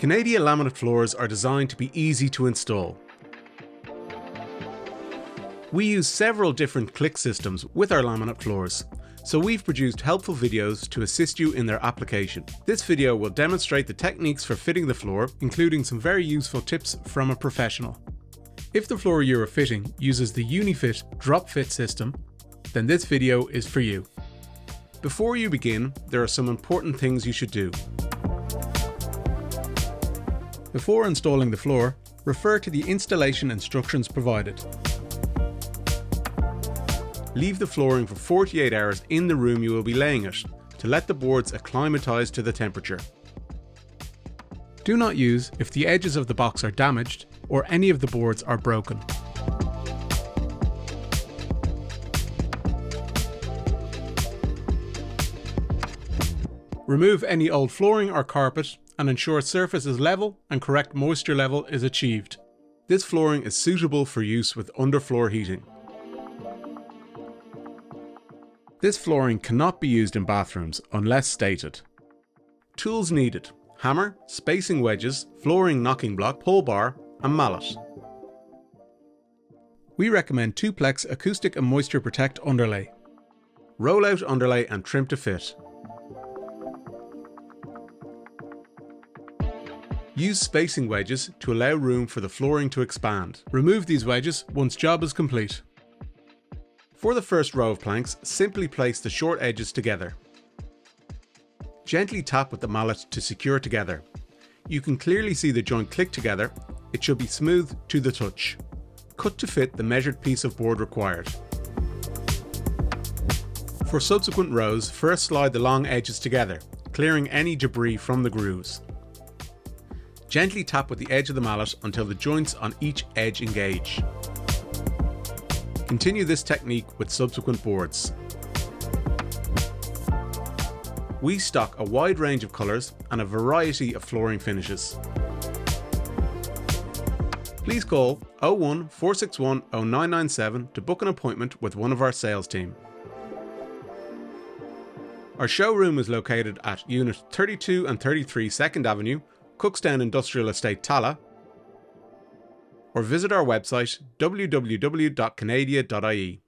Canadia laminate floors are designed to be easy to install. We use several different click systems with our laminate floors, so we've produced helpful videos to assist you in their application. This video will demonstrate the techniques for fitting the floor, including some very useful tips from a professional. If the floor you are fitting uses the Unifit drop fit system, then this video is for you. Before you begin, there are some important things you should do. Before installing the floor, refer to the installation instructions provided. Leave the flooring for 48 hours in the room you will be laying it, to let the boards acclimatise to the temperature. Do not use if the edges of the box are damaged or any of the boards are broken. Remove any old flooring or carpet and ensure surface is level and correct moisture level is achieved. This flooring is suitable for use with underfloor heating. This flooring cannot be used in bathrooms unless stated. Tools needed: hammer, spacing wedges, flooring knocking block, pull bar and mallet. We recommend 2-plex acoustic and moisture protect underlay. Roll out underlay and trim to fit. Use spacing wedges to allow room for the flooring to expand. Remove these wedges once job is complete. For the first row of planks, simply place the short edges together. Gently tap with the mallet to secure together. You can clearly see the joint click together. It should be smooth to the touch. Cut to fit the measured piece of board required. For subsequent rows, first slide the long edges together, clearing any debris from the grooves. Gently tap with the edge of the mallet until the joints on each edge engage. Continue this technique with subsequent boards. We stock a wide range of colours and a variety of flooring finishes. Please call 01 461 0997 to book an appointment with one of our sales team. Our showroom is located at Unit 32 and 33 2nd Avenue, Cookstown Industrial Estate, Tala, or visit our website www.canadia.ie.